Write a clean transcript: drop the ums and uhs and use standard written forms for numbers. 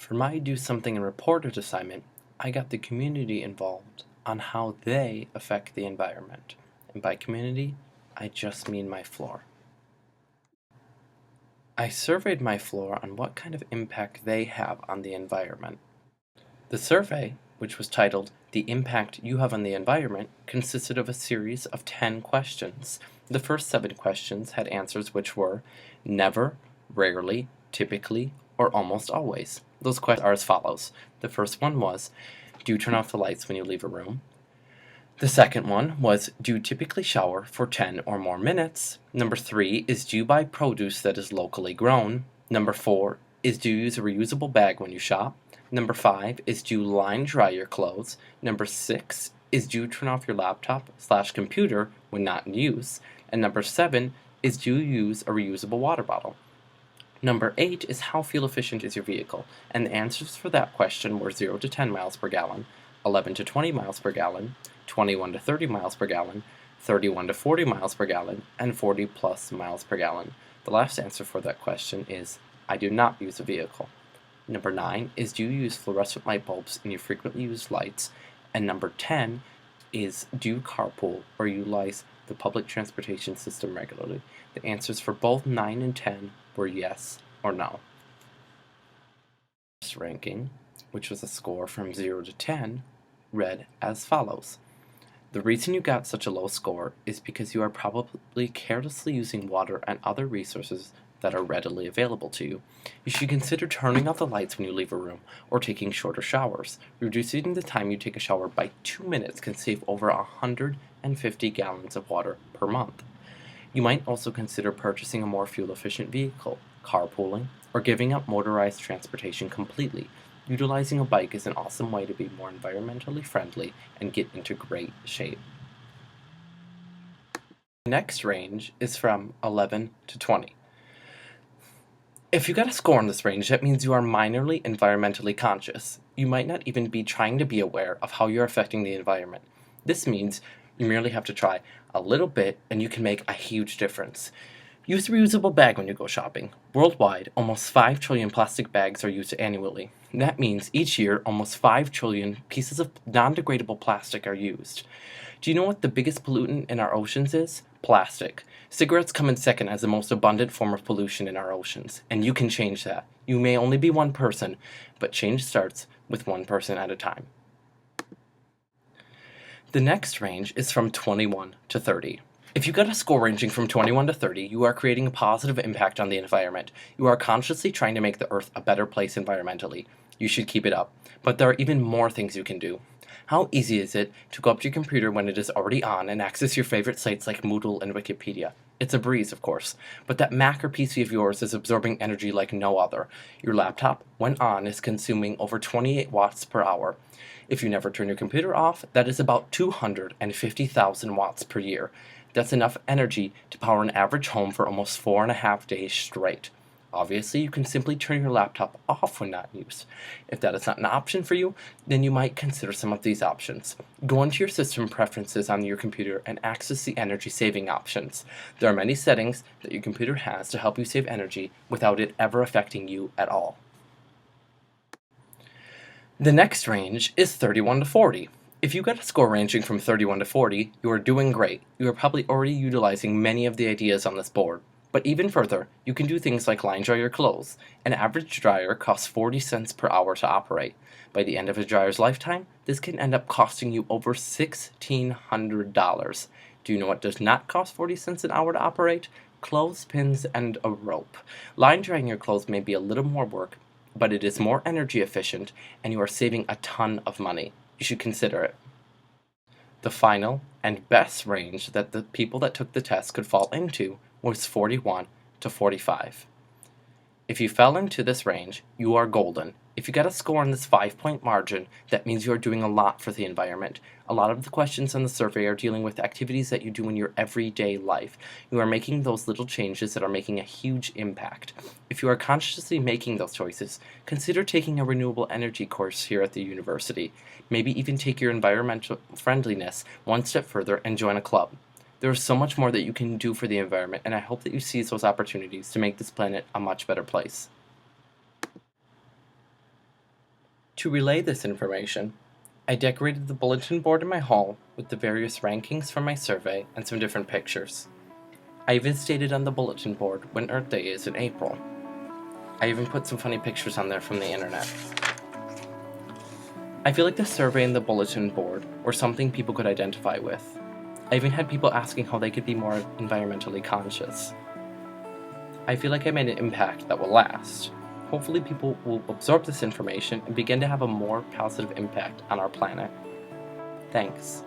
For my Do Something and Report It assignment, I got the community involved on how they affect the environment. And by community, I just mean my floor. I surveyed my floor on what kind of impact they have on the environment. The survey, which was titled The Impact You Have on the Environment, consisted of a series of 10 questions. The first 7 questions had answers which were never, rarely, typically, or almost always. Those questions are as follows. The first one was, do you turn off the lights when you leave a room? The second one was, do you typically shower for 10 or more minutes? Number 3 is, do you buy produce that is locally grown? Number 4 is, do you use a reusable bag when you shop? Number 5 is, do you line dry your clothes? Number 6 is, do you turn off your laptop/computer when not in use? And number 7 is, do you use a reusable water bottle? Number 8 is, how fuel efficient is your vehicle? And the answers for that question were 0 to 10 miles per gallon, 11 to 20 miles per gallon, 21 to 30 miles per gallon, 31 to 40 miles per gallon, and 40 plus miles per gallon. The last answer for that question is, I do not use a vehicle. Number 9 is, do you use fluorescent light bulbs in your frequently used lights? And number 10 is, do you carpool or utilize the public transportation system regularly? The answers for both 9 and 10 were yes or no. This ranking, which was a score from 0 to 10, read as follows. The reason you got such a low score is because you are probably carelessly using water and other resources that are readily available to you. You should consider turning off the lights when you leave a room or taking shorter showers. Reducing the time you take a shower by 2 minutes can save over 150 gallons of water per month. You might also consider purchasing a more fuel-efficient vehicle, carpooling, or giving up motorized transportation completely. Utilizing a bike is an awesome way to be more environmentally friendly and get into great shape. The next range is from 11 to 20. If you got a score in this range, that means you are minorly environmentally conscious. You might not even be trying to be aware of how you're affecting the environment. This means you merely have to try a little bit and you can make a huge difference. Use a reusable bag when you go shopping. Worldwide, almost 5 trillion plastic bags are used annually. That means each year, almost 5 trillion pieces of non-degradable plastic are used. Do you know what the biggest pollutant in our oceans is? Plastic. Cigarettes come in second as the most abundant form of pollution in our oceans, and you can change that. You may only be one person, but change starts with one person at a time. The next range is from 21 to 30. If you got a score ranging from 21 to 30, you are creating a positive impact on the environment. You are consciously trying to make the Earth a better place environmentally. You should keep it up. But there are even more things you can do. How easy is it to go up to your computer when it is already on and access your favorite sites like Moodle and Wikipedia? It's a breeze, of course, but that Mac or PC of yours is absorbing energy like no other. Your laptop, when on, is consuming over 28 watts per hour. If you never turn your computer off, that is about 250,000 watts per year. That's enough energy to power an average home for almost 4.5 days straight. Obviously, you can simply turn your laptop off when not in use. If that is not an option for you, then you might consider some of these options. Go into your system preferences on your computer and access the energy saving options. There are many settings that your computer has to help you save energy without it ever affecting you at all. The next range is 31 to 40. If you got a score ranging from 31 to 40, you are doing great. You are probably already utilizing many of the ideas on this board. But even further, you can do things like line dry your clothes. An average dryer costs 40 cents per hour to operate. By the end of a dryer's lifetime, this can end up costing you over $1,600. Do you know what does not cost 40 cents an hour to operate? Clothespins and a rope. Line drying your clothes may be a little more work, but it is more energy efficient and you are saving a ton of money. You should consider it. The final and best range that the people that took the test could fall into was 41 to 45. If you fell into this range, you are golden. If you got a score in this 5-point margin, that means you are doing a lot for the environment. A lot of the questions on the survey are dealing with activities that you do in your everyday life. You are making those little changes that are making a huge impact. If you are consciously making those choices, consider taking a renewable energy course here at the university. Maybe even take your environmental friendliness one step further and join a club. There is so much more that you can do for the environment, and I hope that you seize those opportunities to make this planet a much better place. To relay this information, I decorated the bulletin board in my hall with the various rankings from my survey and some different pictures. I even stated on the bulletin board when Earth Day is in April. I even put some funny pictures on there from the internet. I feel like the survey and the bulletin board were something people could identify with. I even had people asking how they could be more environmentally conscious. I feel like I made an impact that will last. Hopefully people will absorb this information and begin to have a more positive impact on our planet. Thanks.